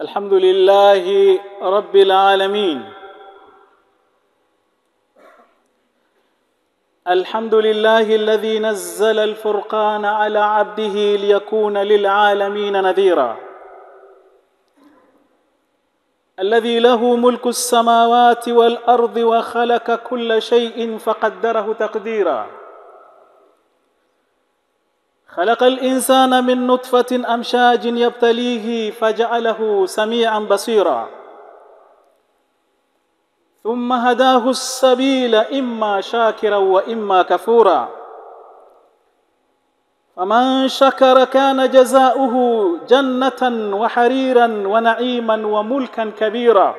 الحمد لله رب العالمين. الحمد لله الذي نزل الفرقان على عبده ليكون للعالمين نذيرا، الذي له ملك السماوات والأرض وخلق كل شيء فقدره تقديرا. خلق الإنسان من نطفة أمشاج يبتليه فجعله سميعا بصيرا، ثم هداه السبيل إما شاكرا وإما كفورا. فمن شكر كان جزاؤه جنة وحريرا ونعيما وملكا كبيرا،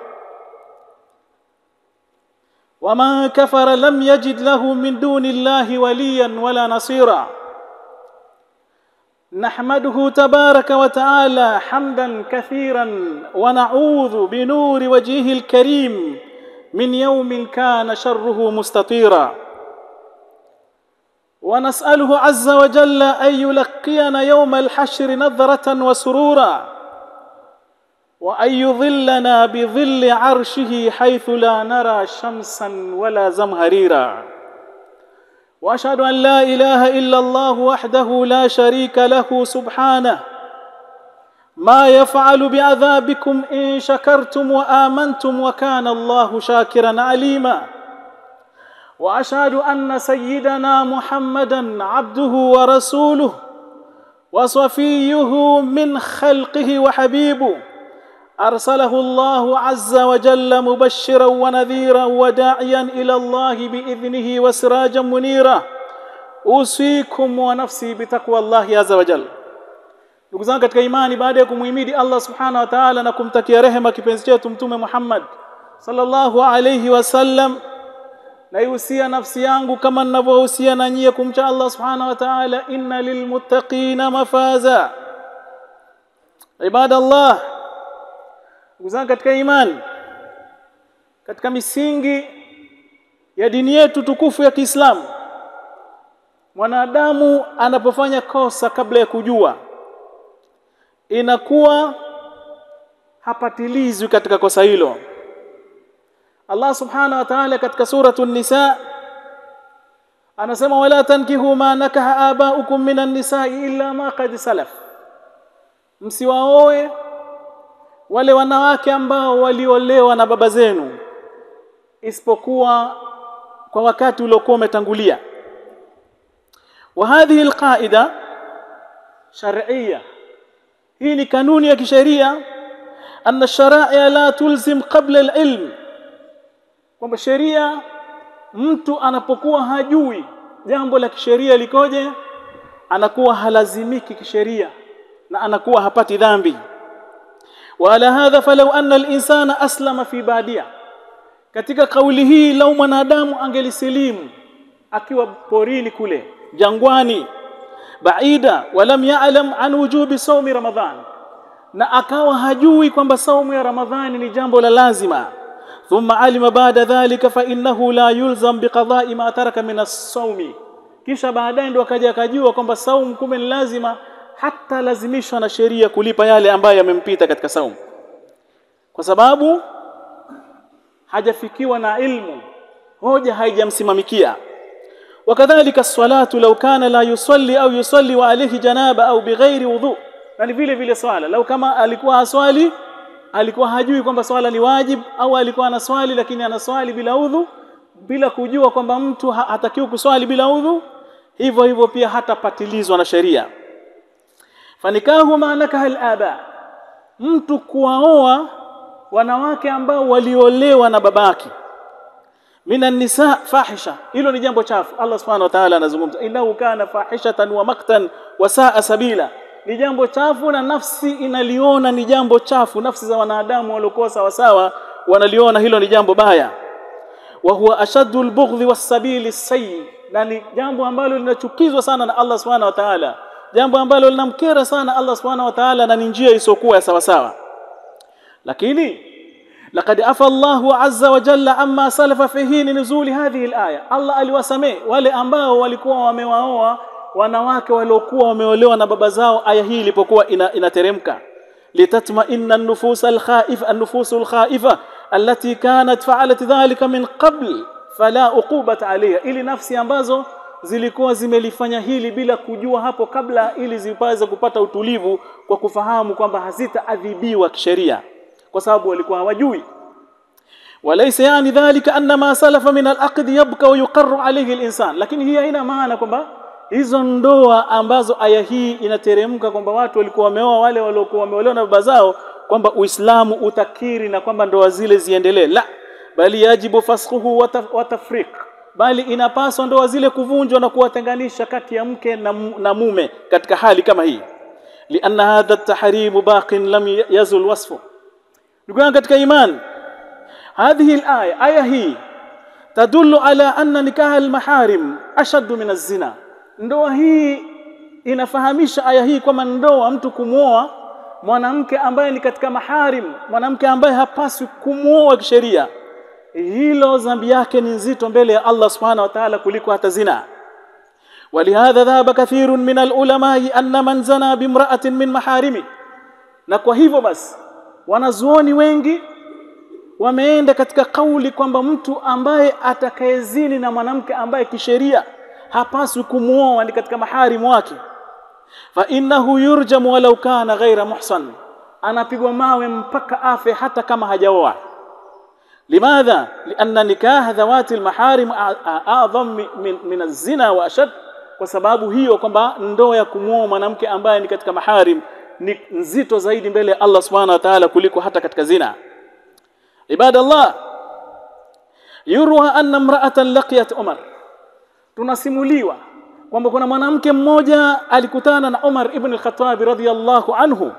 ومن كفر لم يجد له من دون الله وليا ولا نصيرا. نحمده تبارك وتعالى حمدا كثيرا ونعوذ بنور وجهه الكريم من يوم كان شره مستطيرا، ونسأله عز وجل أن يلقينا يوم الحشر نظرة وسرورا، وأن يظلنا بظل عرشه حيث لا نرى شمسا ولا زمهريرا. وأشهد أن لا إله إلا الله وحده لا شريك له سبحانه، ما يفعل بعذابكم إن شكرتم وآمنتم وكان الله شاكرا عليما. وأشهد أن سيدنا محمدا عبده ورسوله وصفيه من خلقه وحبيبه، أرسله الله عز وجل مبشرا ونذيرا وداعيا إلى الله بإذنه وسراجا منيرا. أوصيكم ونفسي بتقوى الله عز وجل. Ndugu zangu katika imani, baada ya kumuhimidi Allah subhanahu wa ta'ala na kumtakia rehema kipenzi chetu Mtume Muhammad sallallahu alayhi wasallam, naihusia nafsi yangu kama ninavyohusia na nyie kumcha Allah subhanahu wa ta'ala. Inna lilmuttaqina mafaza. Ibadallah, ndugu zangu katika imani, katika misingi ya dini yetu tukufu ya Kiislamu, mwanadamu anapofanya kosa kabla ya kujua, inakuwa hapatilizwi katika kosa hilo. Allah subhanahu wa ta'ala katika suratu An-Nisa anasema, wala tankihu ma nakaha abaukum minan nisa'i illa ma qad salaf, msiwaoe wale wanawake ambao waliolewa na baba zenu isipokuwa kwa wakati uliokuwa umetangulia. Wa hadhihi alqaida shar'iyya, hii ni kanuni ya kisheria, anna sharia la tulzim qabla alilm, kwamba sheria mtu anapokuwa hajui jambo la kisheria likoje, anakuwa halazimiki kisheria na anakuwa hapati dhambi. Wala hadha falau anna al-insana aslama fi badia, katika kauli hii, lau mwanadamu angelisilimu akiwa porini kule jangwani, baida, walam ya'lam an wujubi sawmi ramadhan, na akawa hajui kwamba saumu ya Ramadhani ni jambo la lazima, thumma alima baada dhalika fa innahu la yulzam biqada'i ma taraka min as-sawmi, kisha baadaye ndo akaja akajua kwamba saumu kumbe ni lazima, hata lazimishwa na sheria kulipa yale ambayo yamempita katika saumu, kwa sababu hajafikiwa na ilmu, hoja haijamsimamikia. Wakadhalika as-salatu law kana la yusalli au yusalli wa alayhi janaba au bighairi wudhu, na vile vile swala, lau kama alikuwa aswali, alikuwa hajui kwamba swala ni wajib, au alikuwa anaswali lakini anaswali bila udhu, bila kujua kwamba mtu hatakiwi kuswali bila udhu, hivyo hivyo pia hatapatilizwa na sheria. Fanikahu ma nakaha al-aba, mtu kuwaoa wanawake ambao waliolewa na babake, minan nisa fahisha, hilo ni jambo chafu. Allah subhanahu wa ta'ala anazungumza, innahu kana fahishatan wa maqtan wa sa'a sabila, ni jambo chafu na nafsi inaliona ni jambo chafu. Nafsi za wanadamu waliokuwa sawa sawa wanaliona hilo ni jambo baya. Wa huwa ashaddu al-bughdhi was-sabili as-sayyi, na ni jambo ambalo linachukizwa sana na Allah subhanahu wa ta'ala, jambo ambalo linamkera sana Allah subhanahu wa ta'ala, na ni njia isiyokuwa ya sawa sawa. Lakini laqad afa Allahu azza wa jalla amma salafa fihi nuzuli hadhihi al-aya, Allah aliwasamee wale ambao walikuwa wamewaoa wanawake waliokuwa wameolewa na baba zao aya hii ilipokuwa inateremka. litatma'inna an-nufus al-khaifa allati kanat fa'alat dhalika min qabl fala uqubata 'alayha, ili nafsi ambazo zilikuwa zimelifanya hili bila kujua hapo kabla, ili zipaweze kupata utulivu kwa kufahamu kwamba hazitaadhibiwa kisheria kwa sababu walikuwa hawajui. Walaysa yani dhalika anna ma salafa min al-aqd yabqa wa yuqarru alayhi al-insan, lakini hii haina maana kwamba hizo ndoa ambazo aya hii inateremka kwamba watu walikuwa wameoa wale waliokuwa wameolewa na baba zao, kwamba Uislamu utakiri na kwamba ndoa zile ziendelee. La, bali yajibu fasquhu wa tafriq, bali inapaswa ndoa zile kuvunjwa na kuwatenganisha kati ya mke na mume katika hali kama hii. Lianna hadha at-tahrim baqin lam yazul wasfu. Ndugu katika imani, hadhihi al-aya, aya hii tadullu ala anna nikaha al-maharim ashaddu min az-zina. Ndoa hii inafahamisha aya hii kwamba ndoa, mtu kumuoa mwanamke ambaye ni katika maharim, mwanamke ambaye hapaswi kumuoa kisheria, hilo dhambi yake ni nzito mbele ya Allah subhanahu wa ta'ala kuliko hata zina. Walihadha dhahaba kathirun min al-ulama anna man zana bimra'atin min maharimi, na kwa hivyo basi wanazuoni wengi wameenda katika kauli kwamba mtu ambaye atakayezini na mwanamke ambaye kisheria hapaswi kumuoa ni katika maharimu wake, fa innahu yurjamu walau kana ghaira muhsan, anapigwa mawe mpaka afe hata kama hajaoa. Limadha? Lianna nikah dhawati almaharim a'zam min az-zina wa ashad, kwa sababu hiyo kwamba ndoa ya kumuoa mwanamke ambaye ni katika maharim ni nzito zaidi mbele ya Allah subhanahu wa ta'ala kuliko hata katika zina. Ibadallah, yurwa anna imra'atan laqiyat Umar, tunasimuliwa kwamba kuna mwanamke mmoja alikutana na Umar ibn al-Khattab radhiyallahu anhu,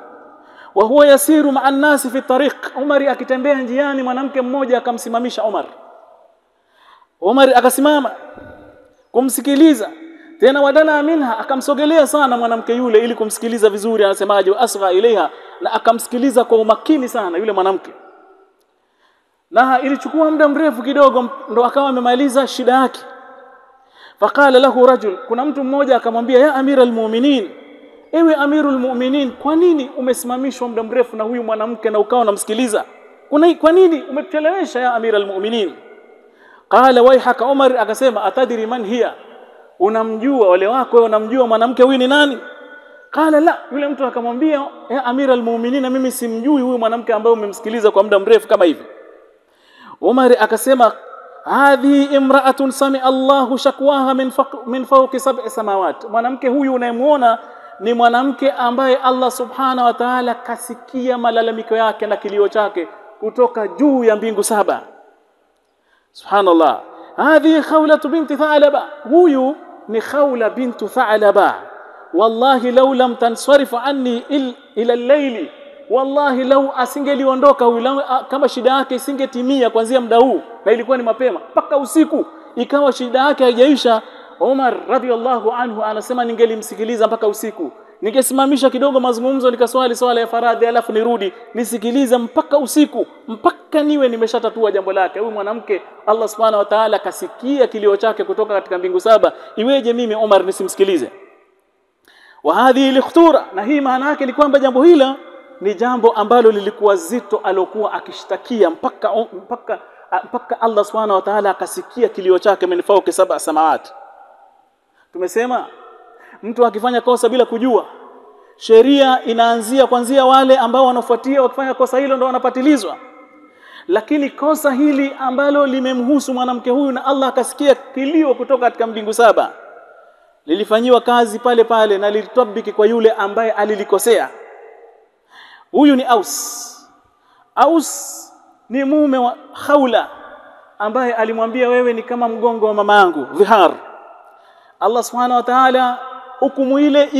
wa huwa yasiru ma'a an-nas fi tariq. Umar akitembea njiani, mwanamke mmoja akamsimamisha Umar. Umar akasimama kumsikiliza, tena wadala minha, akamsogelea sana mwanamke yule ili kumsikiliza vizuri anasemaje, asgha ilaiha, na akamsikiliza kwa umakini sana yule mwanamke. Na ilichukua muda mrefu kidogo ndo akawa amemaliza shida yake. Faqala lahu rajul, kuna mtu mmoja akamwambia, ya amira almu'minin, ewe amirul mu'minin, kwa nini umesimamishwa muda mrefu na huyu mwanamke na ukawa unamsikiliza? Kwa nini umetuchelewesha ya amira almu'minin? Qala waihaka, Umar akasema, atadiri man hiya, unamjua wale wako wewe, unamjua mwanamke huyu ni nani? Qala la, yule mtu akamwambia, ya amira almu'minin, mimi simjui huyu mwanamke ambaye umemsikiliza kwa muda mrefu kama hivi. Umar akasema, hadhi imra'atun sami'a Allahu shakwaha min fawqi sab'i samawat, mwanamke huyu unayemuona ni mwanamke ambaye Allah subhanahu wa ta'ala kasikia malalamiko yake na kilio chake kutoka juu ya mbingu 7. Subhanallah. Hadhi Khawla binti Tha'laba, huyu ni Khawla bintu Tha'laba. Wallahi law lam tansarif anni ila al-layli, wallahi lau asingeliondoka huyu, kama shida yake isingetimia kuanzia muda huu, na ilikuwa ni mapema, mpaka usiku ikawa shida yake haijaisha, Umar radhiallahu anhu anasema ningelimsikiliza mpaka usiku, ningesimamisha kidogo mazungumzo nikaswali swala ya faradhi alafu nirudi nisikiliza mpaka usiku, mpaka niwe nimeshatatua jambo lake. Huyu mwanamke Allah subhanahu wa ta'ala kasikia kilio chake kutoka katika mbingu 7, iweje mimi Umar nisimsikilize? Wa hadhi likhtura, na hii maana yake ni kwamba jambo hilo ni jambo ambalo lilikuwa zito alokuwa akishtakia mpaka Allah subhanahu wa ta'ala akasikia kilio chake min fawqi 7 samawat. Tumesema mtu akifanya kosa bila kujua, sheria inaanzia kuanzia wale ambao wanafuatia wakifanya kosa hilo ndo wanapatilizwa. Lakini kosa hili ambalo limemhusu mwanamke huyu na Allah akasikia kilio kutoka katika mbingu 7, lilifanyiwa kazi pale pale na lilitabiki kwa yule ambaye alilikosea. Huyu ni Aus ni mume wa Khawla ambaye alimwambia, wewe ni kama mgongo wa mamangu, dhihar. Allah subhanahu wa ta'ala hukumu ile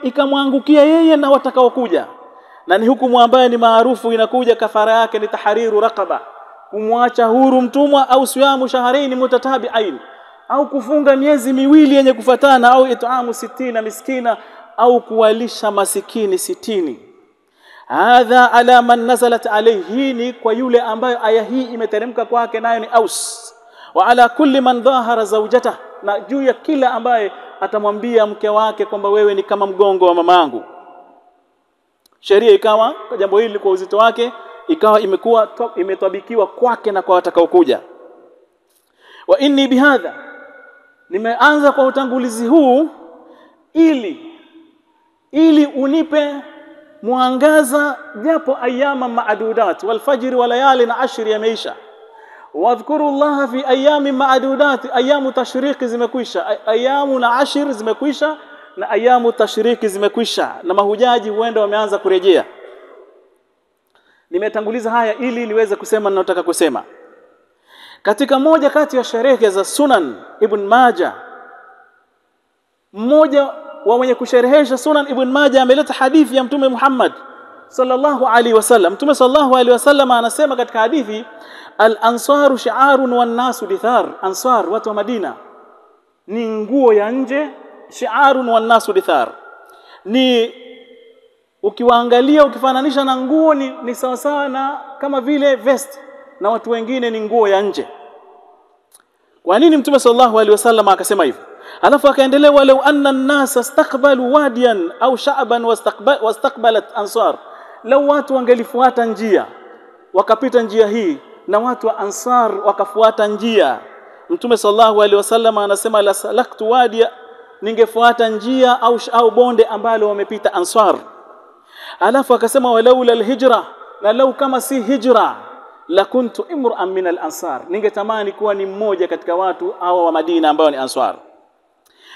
ikamwangukia yeye na watakaokuja, na ni hukumu ambayo ni maarufu, inakuja kafara yake ni tahriru raqaba, kumwacha huru mtumwa, au siyamu shahrain mutatabi'ain, au kufunga miezi miwili yenye kufuatana, au it'amu 60 miskina, au kuwalisha masikini 60. Hadha ala man nazalat alayhi, ni kwa yule ambaye aya hii imeteremka kwake, nayo ni Aus. Wa ala kulli man dhahara zawjata, na juu ya kila ambaye atamwambia mke wake kwamba wewe ni kama mgongo wa mamangu. Sheria ikawa kwa jambo hili kwa uzito wake ikawa imetabikiwa kwake na kwa watakaokuja. Wa inni bihadha, nimeanza kwa utangulizi huu ili unipe mwangaza japo ayama maadudat wal fajr wa layali na ashri ya maisha. Wadhkuru Allah fi ayami maadudat, ayamu tashriqi zimekwisha, ayamu na ashir zimekwisha na ayamu tashriki zimekwisha na mahujaji huenda wameanza kurejea. Nimetanguliza haya ili niweze kusema ninataka kusema. Katika moja kati ya sherehe za Sunan Ibn Majah, mmoja wa wenye kusherehesha Sunan Ibn Majah ameleta hadithi ya Mtume Muhammad sallallahu alaihi wasallam. Mtume sallallahu alaihi wasallam anasema katika hadithi, al-ansaru shi'arun wan-nasu dithar. Ansar, watu wa Madina, ni nguo ya nje, shi'arun wan-nasu dithar. Ni ukiwaangalia ukifananisha na nguo ni sawa sawa na kama vile vest, na watu wengine ni nguo ya nje. Kwa nini Mtume sallallahu alaihi wasallam akasema hivyo? Alafu akaendelea, walau anna an-nas istaqbalu wadiyan au sha'ban wastaqbalat ansar, lau watu wangelifuata njia wakapita njia hii na watu wa Ansar wakafuata njia, Mtume sallallahu alaihi wasallam anasema la salaktu wadiya, ningefuata njia au bonde ambalo wamepita Ansar. Alafu akasema walaula alhijra, na lau kama si hijra la kuntu imran min al-ansar, ningetamani kuwa ni mmoja katika watu hao wa Madina ambao ni Ansar.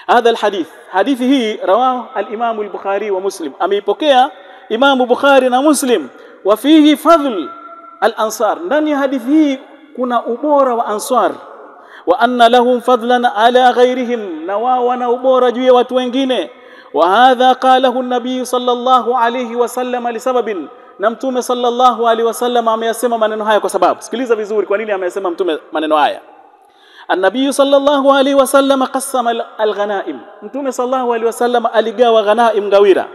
Hadha alhadith, hadithi hii rawahu al-Imam al-Bukhari wa Muslim, ameipokea Imam Bukhari na Muslim. Wa fihi fadl al-ansar, ndani ya hadithi hii kuna ubora wa Ansar. Wa anna lahum fadlan ala ghayrihim, na wao wana ubora juu ya watu wengine. Wa hadha qalahu an-nabiy sallallahu alayhi wasallam lisababin, na Mtume sallallahu alayhi wasallam ameyasema maneno haya kwa sababu. Sikiliza vizuri kwa nini ameyasema Mtume maneno haya. An-nabiy sallallahu alayhi wasallam qassama al-ghanaim, Mtume sallallahu alayhi wasallam aligawa ghanaim, ngawira,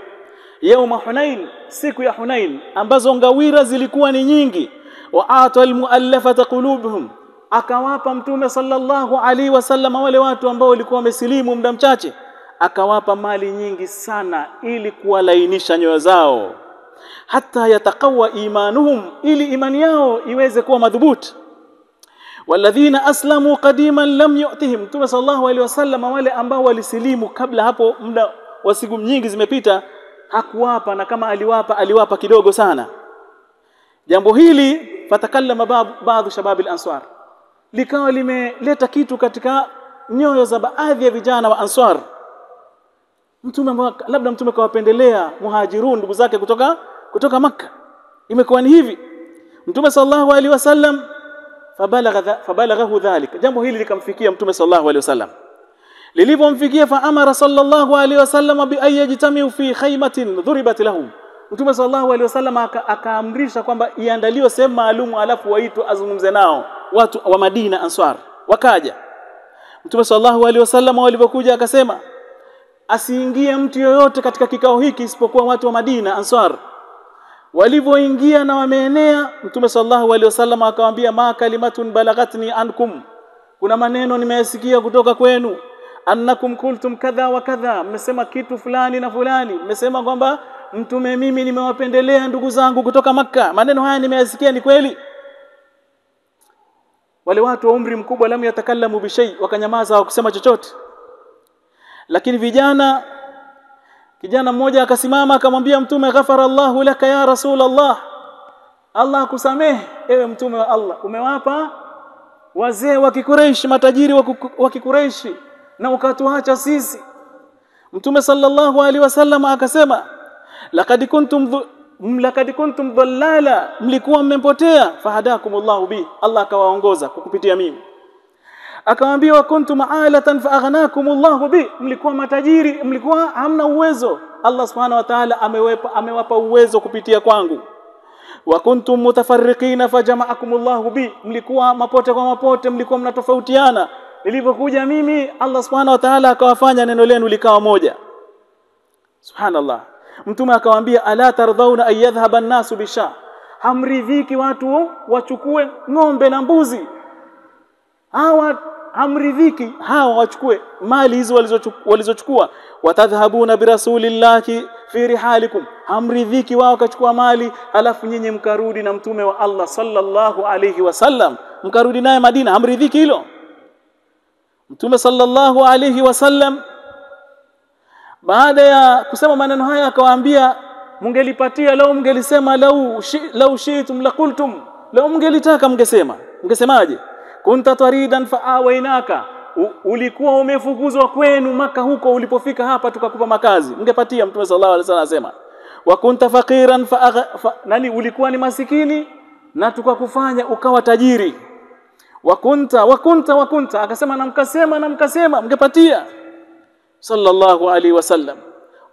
yauma Hunain, siku ya Hunain, ambazo ngawira zilikuwa ni nyingi. Wa ata al-muallafata qulubuhum, akawapa Mtume sallallahu alaihi wasallam wale watu ambao walikuwa wamesilimu muda mchache, akawapa mali nyingi sana ili kuwalainisha nyoyo zao, hata yataqawa imanuhum, ili imani yao iweze kuwa madhubuti. Walladhina aslamu qadiman lam yu'tihim, Mtume sallallahu alaihi wasallam wale ambao walisilimu kabla hapo muda wa siku nyingi zimepita hakuwapa, na kama aliwapa kidogo sana. Jambo hili fatakallama baadhi shababi al-ansar, likawa limeleta kitu katika nyoyo za baadhi ya vijana wa Ansar. Labda Mtume kawapendelea muhajirun, ndugu zake kutoka Makka. Imekuwa ni hivi. Mtume sallallahu alaihi wasallam fabalaghahu dhalik, jambo hili likamfikia Mtume sallallahu alaihi wasallam. Lilipomfikia, fa amara sallallahu alaihi wasallam bi ayajtamiu fi khaymatin dhuribat lahum, Mtume sallallahu alaihi wasallam akaamrisha kwamba iandaliwe sehemu maalum, alafu waitwe azungumze nao watu wa Madina Ansar. Wakaja. Mtume sallallahu alaihi wasallam walipokuja akasema asiingie mtu yoyote katika kikao hiki isipokuwa watu wa Madina Ansar. Walipoingia na wameenea, Mtume sallallahu alaihi wasallam akawaambia, ma kalimatun balaghatni ankum, kuna maneno nimeyasikia kutoka kwenu, annakum kultum kadha wa kadha, mmesema kitu fulani na fulani, mmesema kwamba Mtume mimi nimewapendelea ndugu zangu kutoka Makka, maneno haya nimeyasikia, ni kweli? Wale watu wa umri mkubwa lam yatakallamu bi shay, wakanyamaza hawakusema chochote. Lakini kijana mmoja akasimama akamwambia Mtume, ghafara Allahu laka ya Rasulullah, Allah akusamehe ewe Mtume wa Allah, umewapa wazee wa Kikureishi, matajiri wa Kikureishi, na ukatuacha sisi. Mtume sallallahu alaihi wasallam akasema, laqad kuntum dhallala, mlikuwa mmepotea, fahadakumullahu bi, Allah akawaongoza kukupitia mimi. Akamwambia, wa kuntum ma'alatan fa aghnakumullahu bi, mlikuwa matajiri, mlikuwa hamna uwezo, Allah subhanahu wa ta'ala amewapa uwezo kupitia kwangu. Wa kuntum mutafarriqina fa jama'akumullahu bi, mlikuwa mapote kwa mapote, mlikuwa mnatofautiana, nilipokuja mimi Allah subhanahu wa ta'ala akawafanya neno lenu likawa moja. Subhanallah. Mtume akawaambia, ala tardhauna an yadhhaba an-nasu bisha, hamridhiki watu wachukue ng'ombe na mbuzi? hamridhiki hawa wachukue mali hizo walizochukua. Watadhhabuna birasulillahi fi rihalikum, hamridhiki wao kachukua mali alafu nyinyi mkarudi na mtume wa Allah sallallahu alayhi wasallam, mkarudi naye Madina, hamridhiki hilo? Mtume sallallahu alayhi wasallam baada ya kusema maneno haya akawaambia, mungelipatia lau mungelisema lau shi'tum laqultum, lau mungelitaka mungesemaje? Kunta taridan fa'awainaka, ulikuwa umefukuzwa kwenu Maka, huko ulipofika hapa tukakupa makazi, mungepatia. Mtume sallallahu alaihi wasallam anasema wa kunta faqiran nani, ulikuwa ni masikini na tukakufanya ukawa tajiri. Wa kunta akasema na mkasema mungepatia. Sallallahu alaihi wasallam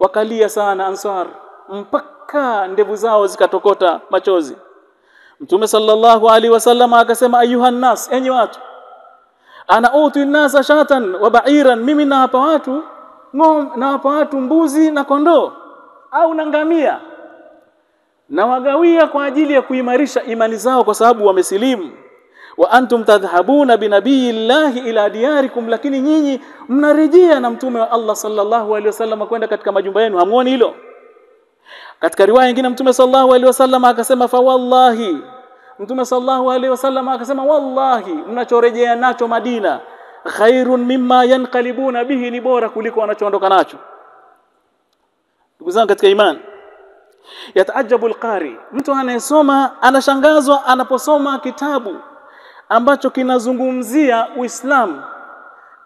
wakalia sana Ansar mpaka ndevu zao zikatokota machozi. Mtume sallallahu alaihi wasallam akasema, ayuhan nas, enyi watu, ana utu nasa shatan wa ba'iran, mimi nawapa watu nawapa watu mbuzi na kondoo au na ngamia, na wagawia kwa ajili ya kuimarisha imani zao kwa sababu wamesilimu. Wa antum tadhhabuna binabiyillahi ila diyarikum, lakini nyinyi mnarejea na mtume wa Allah sallallahu alaihi wasallam kwenda katika majumba yenu, hamuoni hilo? Katika riwaya nyingine mtume sallallahu alaihi wasallam akasema, fa wallahi, mtume sallallahu alaihi wasallam akasema, wallahi mnachorejea nacho Madina khairun mimma yanqalibuna bihi, ni bora kuliko wanachoondoka nacho. Ndugu zangu katika imani, yataajabu alqari, mtu anayesoma anashangazwa anaposoma kitabu ambacho kinazungumzia Uislamu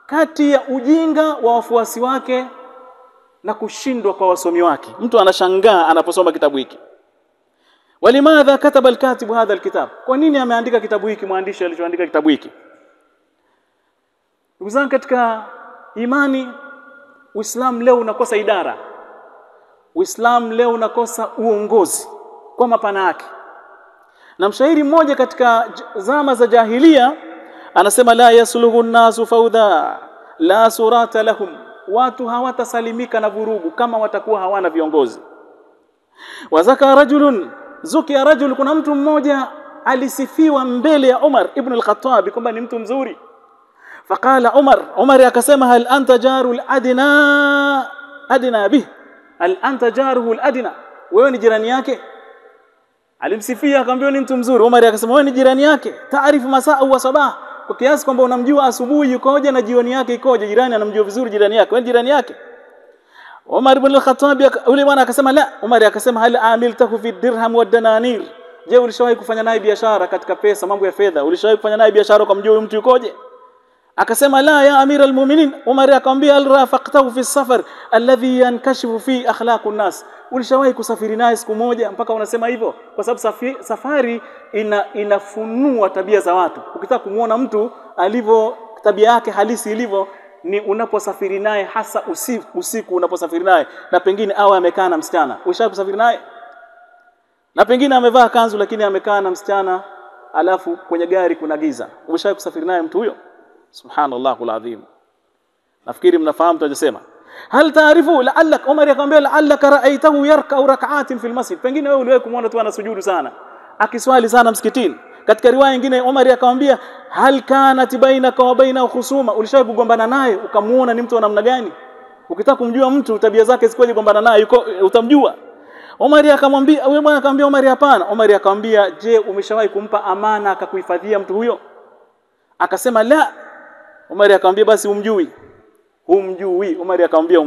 kati ya ujinga wa wafuasi wake na kushindwa kwa wasomi wake. Mtu anashangaa anaposoma kitabu hiki. Walimadha kataba alkatibu hadha alkitab, kwa nini ameandika kitabu hiki mwandishi alichoandika kitabu hiki? Ndugu zangu katika imani, Uislamu leo unakosa idara, Uislamu leo unakosa uongozi kwa mapana yake. Na mshairi mmoja katika zama za jahiliya anasema, la yasluhu an-nasu fawda la surata lahum, watu hawatasalimika na vurugu kama watakuwa hawana viongozi. Wazaka rajulun zukia rajul, kuna mtu mmoja alisifiwa mbele ya Umar ibn al-Khattab kwamba ni mtu mzuri. Faqala Umar akasema, hal anta jarul adna bih, hal anta jaruhu adna, wewe ni jirani yake? Alimsifia akamwambia ni mtu mzuri. Umar akasema, wewe ni jirani yake, taarifu masaa wa sabah, kwa kiasi kwamba unamjua asubuhi yukoje na jioni yake ikoje. Jirani anamjua vizuri jirani yake, wewe ni jirani yake. Umar ibn al-Khattab yule bwana akasema la. Umar akasema, hal amiltahu fi dirham wa dananir, je, ulishawahi kufanya naye biashara katika pesa, mambo ya fedha? Ulishawahi kufanya naye biashara kwa mjua mtu yukoje? Akasema la ya amira almu'minin. Umar akamwambia, al rafaqtahu fi safar alladhi yankashifu fi akhlaqun nas, ulishawahi kusafiri naye siku moja mpaka unasema hivyo? Kwa sababu safari inafunua tabia za watu. Ukitaka kumuona mtu alivyo, tabia yake halisi ilivyo, ni unaposafiri naye, hasa usiku unaposafiri naye, na pengine awe amekaa na msichana. Ulishawahi kusafiri naye? Na pengine amevaa kanzu lakini amekaa na msichana, alafu kwenye gari kuna giza. Ulishawahi kusafiri naye mtu huyo? Subhanallahul azim. Nafikiri mnafahamu tunachosema. Hal taarifu la'allak, Umar akamwambia la'allaka ra'aytahu yarka'u rak'atin fil masjid, pengine wewe uliwahi kumuona tu anasujudu sana, akiswali sana msikitini. Katika riwaya nyingine Umar akamwambia, hal kanat bainaka wa baina khusuma, ulishawahi kugombana naye ukamuona ni mtu wa namna gani? Ukitaka kumjua mtu tabia zake sikoje, gombana naye utamjua. Umar akamwambia, yule bwana akamwambia Umar, hapana. Umar akamwambia, je, umeshawahi kumpa amana akakuhifadhia mtu huyo? Akasema la. Umar akamwambia, basi humjui. Umar akamwambia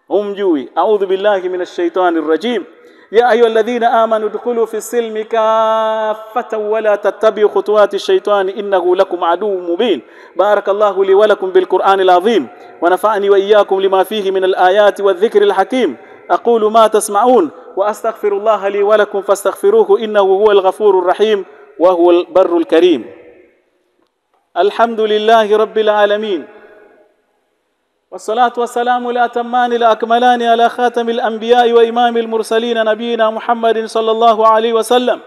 humjui. A'udhu billahi minash shaitanir rajim. Ya ayyuhalladhina amanu udkhulu fi silmi kaffatan wa la tattabi'u khutuwati ash-shaytani innahu lakum aduwwun mubin. Barakallahu li wa lakum bil Qur'anil azim wa nafa'ani wa iyyakum lima fihi min al-ayati wadh-dhikril hakim. أقول ما تسمعون وأستغفر الله لي ولكم فاستغفروه إنه هو الغفور الرحيم وهو البر الكريم. الحمد لله رب العالمين، والصلاة والسلام الأتمان الأكملان على خاتم الأنبياء وإمام المرسلين نبينا محمد صلى الله عليه وسلم.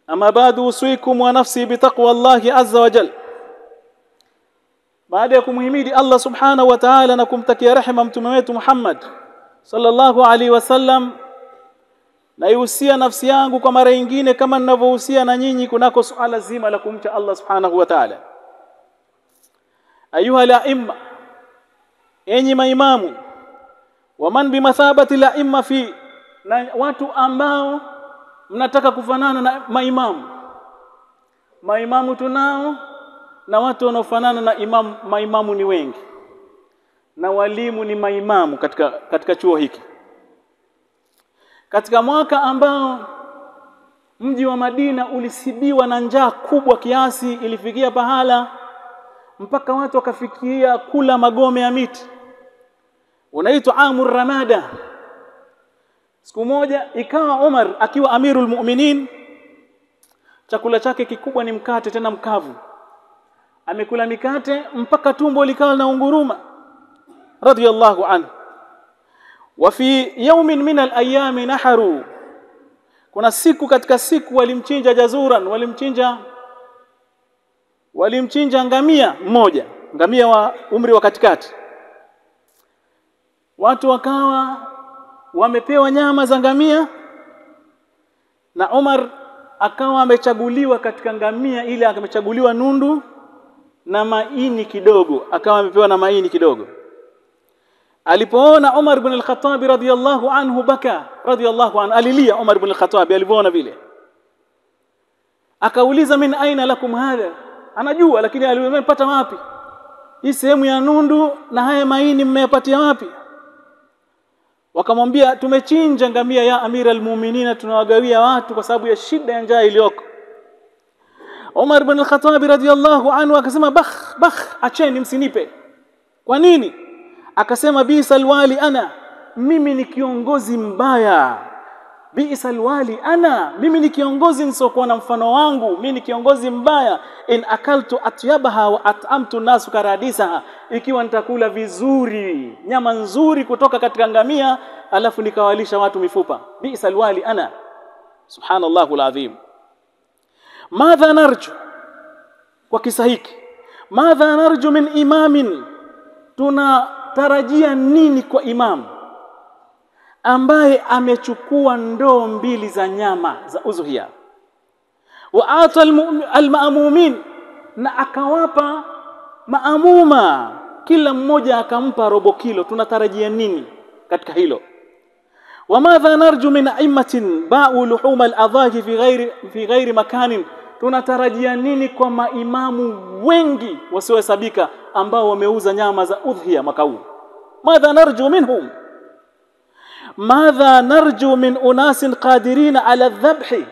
أما بعد، أوصيكم ونفسي بتقوى الله عز وجل. baada ya kumhimidi Allah subhanahu wa ta'ala na kumtakia rehema mtume wetu Muhammad sallallahu alaihi wasallam, naihusia nafsi yangu kwa mara nyingine kama ninavyohusia na nyinyi kunako suala zima la kumcha Allah subhanahu wa ta'ala. ayuha laimma, enyi maimamu, waman bimathabati laimma fi, na watu ambao mnataka kufanana na maimamu. Maimamu tunao na watu wanaofanana na maimamu ni wengi, na walimu ni maimamu katika chuo hiki. Katika mwaka ambao mji wa Madina ulisibiwa na njaa kubwa kiasi ilifikia pahala mpaka watu wakafikia kula magome ya miti, unaitwa Amur Ramada. Siku moja ikawa Umar akiwa amirul mu'minin, chakula chake kikubwa ni mkate, tena mkavu. Amekula mikate mpaka tumbo likawa linaunguruma, radiyallahu anhu. Wa fi yawmin min al-ayami naharu, kuna siku katika siku walimchinja jazuran, walimchinja ngamia mmoja, ngamia wa umri wa katikati. Watu wakawa wamepewa nyama za ngamia, na Umar akawa amechaguliwa katika ngamia ile, amechaguliwa nundu na maini kidogo, akawa amepewa na maini kidogo. Alipoona Umar ibn al-Khattab radiyallahu anhu baka, radiyallahu anhu, alilia Umar ibn al-Khattab alipoona vile. Akauliza, min aina lakum hadha, anajua lakini alimepata wapi hii sehemu ya nundu na haya maini, mmeyapatia wapi? Wakamwambia, tumechinja ngamia ya amira al-mu'minin, tunawagawia watu kwa sababu ya shida ya njaa iliyoko. Umar ibn al-Khattab radiyallahu anhu akasema, bakh, acheni, msinipe. Kwa nini? Akasema, bi'sal wali ana, mimi ni kiongozi mbaya. Bi'sal wali ana, mimi ni kiongozi nisiokuwa na mfano wangu, mimi ni kiongozi mbaya. In akaltu atyabaha wa at'amtu nasu karadisaha, ikiwa nitakula vizuri nyama nzuri kutoka katika ngamia alafu nikawalisha watu mifupa. Bi'sal wali ana, subhanallahul azim. Madha narju, kwa kisa hiki, madha narju min imamin, tunatarajia nini kwa imam ambaye amechukua ndoo 2 za nyama za udhuhiya, wa ata al-ma'mumin, na akawapa maamuma kila mmoja akampa robo kilo, tunatarajia nini katika hilo? Wa madha narju min a'immatin ba'u luhum al-adhahi fi ghairi makanin, tunatarajia nini kwa maimamu wengi wasiohesabika ambao wameuza nyama za udhiya mwaka huu? Madha narju minhum, madha narju min unasin qadirina ala dhabhi,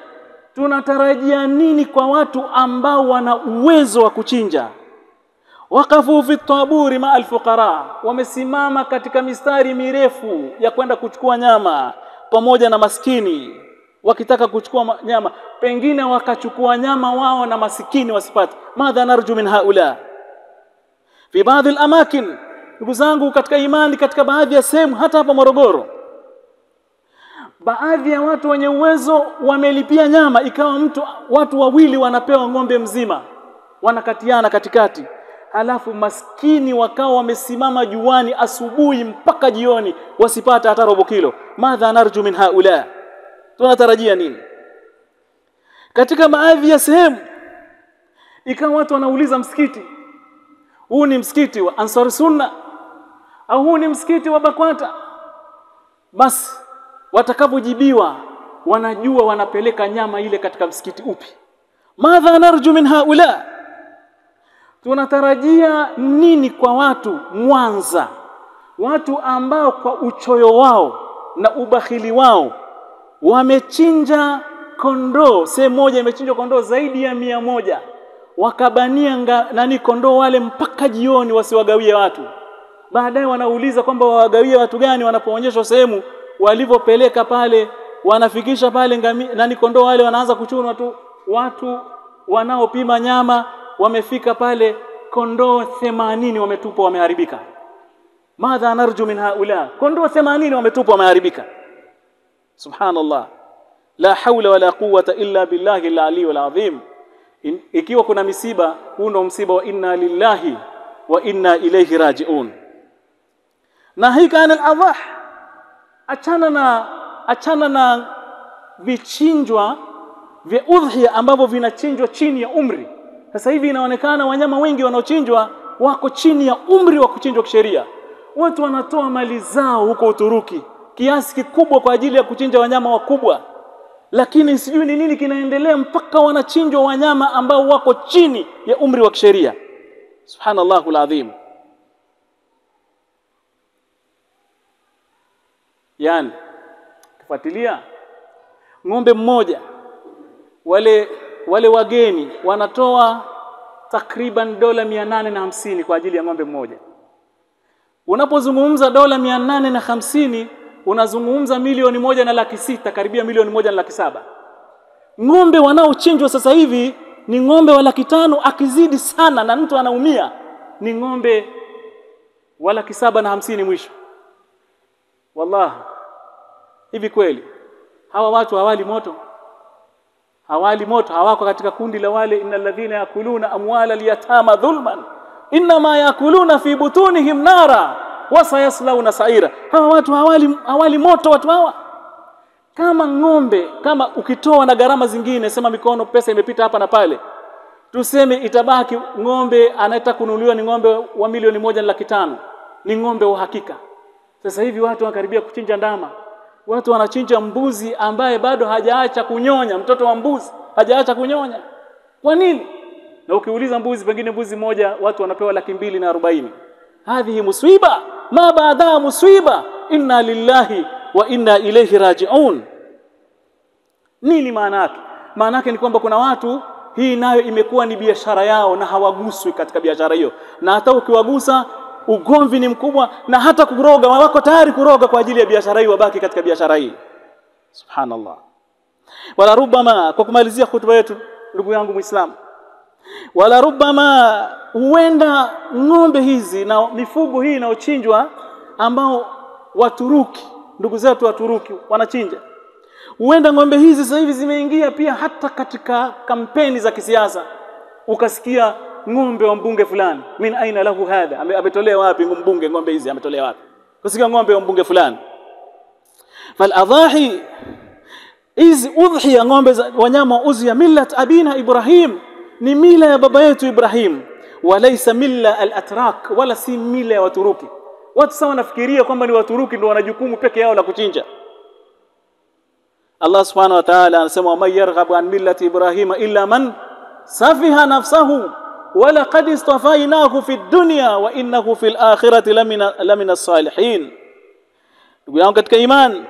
tunatarajia nini kwa watu ambao wana uwezo wa kuchinja? Waqafu fi taburi ma alfuqara, wamesimama katika mistari mirefu ya kwenda kuchukua nyama pamoja na maskini, wakitaka kuchukua nyama, pengine wakachukua nyama wao na masikini wasipate. Madha narju min haula fi baadhi al-amakin. Ndugu zangu katika imani, katika baadhi ya sehemu, hata hapa Morogoro, baadhi ya watu wenye uwezo wamelipia nyama, ikawa watu wawili wanapewa ng'ombe mzima, wanakatiana katikati, halafu maskini wakawa wamesimama juani asubuhi mpaka jioni wasipata hata robo kilo. Madha narju min haula, tunatarajia nini? Katika baadhi ya sehemu ikawa watu wanauliza msikiti, huu ni msikiti wa Ansar Sunna au huu ni msikiti wa Bakwata? Basi watakapojibiwa wanajua wanapeleka nyama ile katika msikiti upi. Madha narju min haula, tunatarajia nini kwa watu Mwanza, watu ambao kwa uchoyo wao na ubakhili wao wamechinja kondoo, sehemu moja imechinjwa kondoo zaidi ya 100, wakabania kondoo wale mpaka jioni wasiwagawie watu. Baadaye wanauliza kwamba wawagawie watu gani, wanapoonyeshwa sehemu walipopeleka pale, wanafikisha pale kondoo wale wanaanza kuchunwa tu. Watu wanaopima nyama wamefika pale, kondoo 80 wametupwa, wameharibika. Madha narju min haula, kondoo 80 wametupwa, wameharibika. Subhanallah, la hawla wala quwwata illa billahi al-aliyyil azim. Ikiwa kuna misiba, huu ndo msiba wa inna lillahi wa inna ilayhi raji'un. Na hii kana al-adhah, achana na vichinjwa vya udhiya ambavyo vinachinjwa chini ya umri. Sasa hivi inaonekana wanyama wengi wanaochinjwa wako chini ya umri wa kuchinjwa kisheria. Watu wanatoa mali zao huko Uturuki kiasi kikubwa kwa ajili ya kuchinja wanyama wakubwa, lakini sijui ni nini kinaendelea mpaka wanachinjwa wanyama ambao wako chini ya umri wa kisheria. Subhanallahul azim. Yani kufuatilia ng'ombe mmoja, wale wageni wanatoa takriban dola 850 kwa ajili ya ng'ombe mmoja. Unapozungumza dola 850 unazungumza 1,600,000, karibia 1,700,000. Ng'ombe wanaochinjwa sasa hivi ni ng'ombe wa 500,000, akizidi sana na mtu anaumia ni ng'ombe wa 750,000 mwisho. Wallahi, hivi kweli hawa watu hawali moto? Hawali moto? Hawako katika kundi la wale innal ladhina yakuluna amwala liyatama dhulman inma yakuluna fi butunihim nara wa sayaslawna sa'ira? Hawa watu hawali moto watu hawa. Kama ng'ombe, kama ukitoa na gharama zingine, sema mikono, pesa imepita hapa na pale, tuseme itabaki ng'ombe anataka kununuliwa ni ng'ombe wa 1,500,000, ni ng'ombe wa hakika. Sasa hivi watu wanakaribia kuchinja ndama, watu wanachinja mbuzi ambaye bado hajaacha kunyonya, mtoto wa mbuzi hajaacha kunyonya. Kwa nini? Na ukiuliza mbuzi, pengine mbuzi moja watu wanapewa 240,000. Hadhihi musiba ma baada musiba, inna lillahi wa inna ilayhi raji'un. Nini maana yake? Maana yake ni kwamba kuna watu hii nayo imekuwa ni biashara yao na hawaguswi katika biashara hiyo, na hata ukiwagusa ugomvi ni mkubwa, na hata kuroga wako tayari kuroga kwa ajili ya biashara hii, wabaki katika biashara hii. Subhanallah. Wala rubama, kwa kumalizia hutuba yetu ndugu yangu Muislamu, wala rubama, huenda ng'ombe hizi na mifugo hii inaochinjwa ambao Waturuki, ndugu zetu Waturuki wanachinja, huenda ng'ombe hizi sasa hivi zimeingia pia hata katika kampeni za kisiasa. Ukasikia ng'ombe wa mbunge fulani, min aina lahu hadha, ametolea wapi mbunge ng'ombe hizi, ametolea wapi? Kusikia ng'ombe wa mbunge fulani. Fal adhahi, hizi udhiya, ng'ombe wanyama udhiya millat abina Ibrahim, ni mila ya baba yetu Ibrahim, walaysa milla al-atrak, wala si mila ya Waturuki. Watu sawa nafikiria kwamba ni Waturuki ndio wana jukumu peke yao la kuchinja. Allah subhanahu wa ta'ala anasema, man yarghabu an millati Ibrahima illa man safiha nafsahu wa laqad istafainahu fid dunya wa innahu fil akhirati lamina as-salihin. Ndugu yangu katika iman,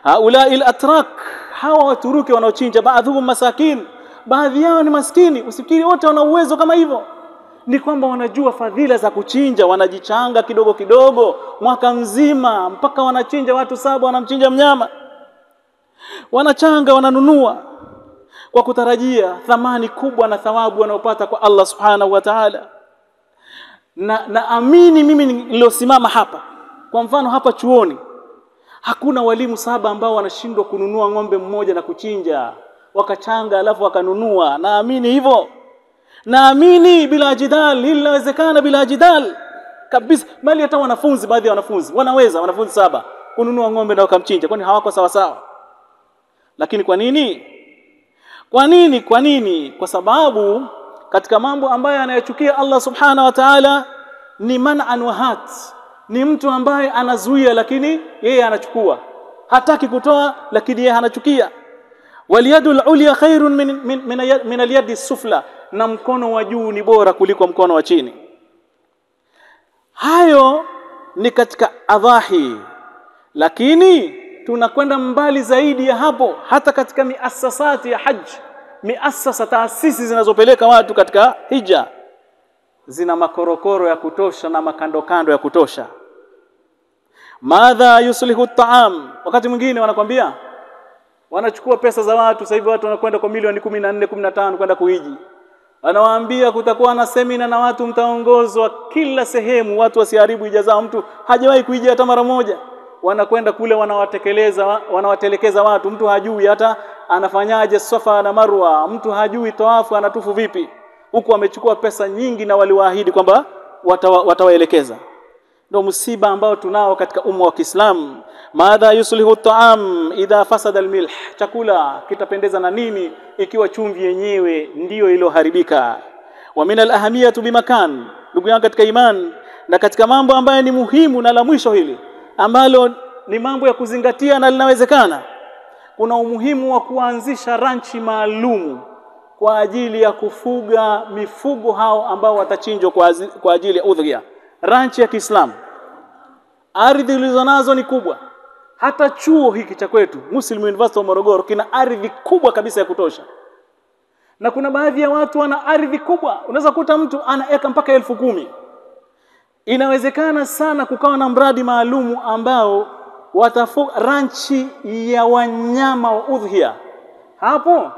haulai al-atrak, hawa Waturuki wanaochinja, baadhuhum masakin, baadhi yao ni maskini. Usifikiri wote wana uwezo kama hivyo. Ni kwamba wanajua fadhila za kuchinja, wanajichanga kidogo kidogo mwaka mzima, mpaka wanachinja watu 7 wanamchinja mnyama. Wanachanga, wananunua kwa kutarajia thamani kubwa na thawabu wanaopata kwa Allah subhanahu wa ta'ala. Na amini mimi niliosimama hapa, kwa mfano hapa chuoni hakuna walimu 7 ambao wanashindwa kununua ng'ombe mmoja na kuchinja, wakachanga alafu wakanunua. Naamini hivyo, naamini bila jidal, inawezekana bila jidal kabisa. Bali hata wanafunzi, baadhi ya wanafunzi wanaweza, wanafunzi 7 kununua ng'ombe na wakamchinja. Kwani hawako sawa sawa? Lakini kwa nini? Kwa nini? Kwa sababu katika mambo ambayo anayachukia Allah subhanahu wa ta'ala ni man'an wa hat. Ni mtu ambaye anazuia lakini yeye anachukua, hataki kutoa lakini yeye anachukia. Waliyadul ulya khairun min aliyadi sufla, na mkono wa juu ni bora kuliko mkono wa chini. Hayo ni katika adhahi, lakini tunakwenda mbali zaidi ya hapo. Hata katika miasasati ya haji, taasisi zinazopeleka watu katika hija, zina makorokoro ya kutosha na makando kando ya kutosha. Madha yuslihu at-ta'am, wakati mwingine wanakwambia wanachukua pesa za watu. Sasa hivi watu wanakwenda kwa milioni 14, 15 kwenda kuhiji. Anawaambia kutakuwa na semina na watu mtaongozwa kila sehemu, watu wasiharibu hija zao. Mtu hajawahi kuhiji hata mara moja, wanakwenda kule wanawatelekeza watu. Mtu hajui hata anafanyaje Safa na Marwa, mtu hajui tawafu anatufu vipi, huku wamechukua pesa nyingi na waliwaahidi kwamba watawaelekeza. Ndio msiba ambao tunao katika umma wa Kiislamu. Madha yuslihu at-ta'am idha fasada al-milh, chakula kitapendeza na nini ikiwa chumvi yenyewe ndiyo iliyoharibika. Wa min al-ahamiyatu bimakan, ndugu yangu katika imani, na katika mambo ambayo ni muhimu na la mwisho hili ambalo ni mambo ya kuzingatia na linawezekana, kuna umuhimu wa kuanzisha ranchi maalumu kwa ajili ya kufuga mifugo hao ambao watachinjwa kwa ajili ya udhiya. Ranchi ya Kiislamu, ardhi zilizonazo ni kubwa. Hata chuo hiki cha kwetu Muslim University of Morogoro kina ardhi kubwa kabisa ya kutosha, na kuna baadhi ya watu wana ardhi kubwa. Unaweza kuta mtu ana eka mpaka 10,000. Inawezekana sana kukawa na mradi maalumu ambao watafuga ranchi ya wanyama wa udhiya. Hapo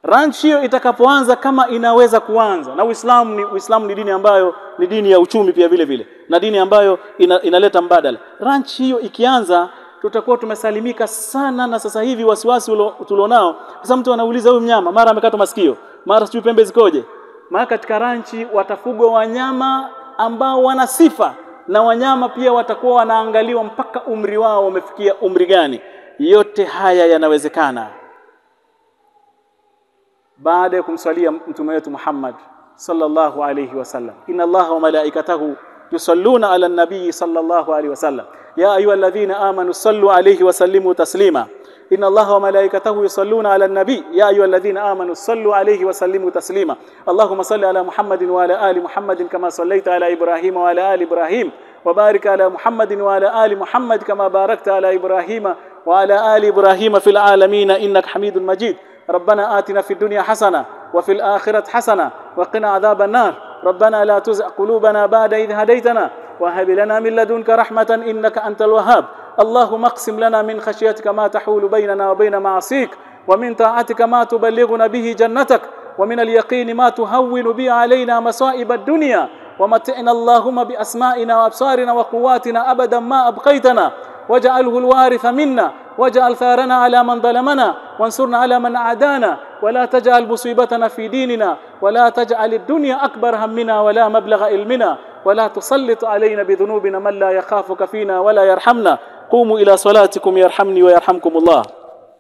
ranchi hiyo itakapoanza, kama inaweza kuanza, na Uislamu ni dini ambayo ni dini ya uchumi pia vile vile, na dini ambayo inaleta mbadala. Ranchi hiyo ikianza, tutakuwa tumesalimika sana na sasa hivi wasiwasi tulionao. Sasa mtu anauliza huyu mnyama mara amekata masikio, mara sijui pembe zikoje. Maana katika ranchi watafugwa wanyama ambao wana sifa, na wanyama pia watakuwa wanaangaliwa mpaka umri wao umefikia umri gani. Yote haya yanawezekana baada ya kumswalia mtume wetu Muhammad sallallahu alayhi wasallam. Inna Allaha wa malaikatahu yusalluna ala an-nabii sallallahu alayhi wasallam ya ayyuhalladhina amanu sallu alayhi wa sallimu taslima. Inna Allaha wa malaikatahu yusalluna ala an-nabii ya ayyuhalladhina amanu sallu alayhi wa sallimu taslima. Allahumma salli ala Muhammadin wa ala ali Muhammadin kama sallaita ala Ibrahim wa ala ali Ibrahim wa barik ala Muhammadin wa ala ali Muhammad kama barakta ala Ibrahim wa ala ali Ibrahim fil alamin innaka Hamidul Majid. ربنا آتنا في الدنيا حسنة وفي الآخرة حسنة وقنا عذاب النار. ربنا لا تزغ قلوبنا بعد إذ هديتنا وهب لنا من لدنك رحمة إنك أنت الوهاب. اللهم اقسم لنا من خشيتك ما تحول بيننا وبين معصيك، ومن طاعتك ما تبلغنا به جنتك، ومن اليقين ما تهون به علينا مصائب الدنيا، ومتعنا اللهم بأسمائنا وأبصارنا وقواتنا أبدا ما أبقيتنا، واجعله الوارث منا، واجعل ثارنا على من ظلمنا، وانصرنا على من عادانا، ولا تجعل مصيبتنا في ديننا، ولا تجعل الدنيا أكبر همنا ولا مبلغ علمنا، ولا تسلط علينا بذنوبنا من لا يخافك فينا ولا يرحمنا. قوموا إلى صلاتكم يرحمني ويرحمكم الله.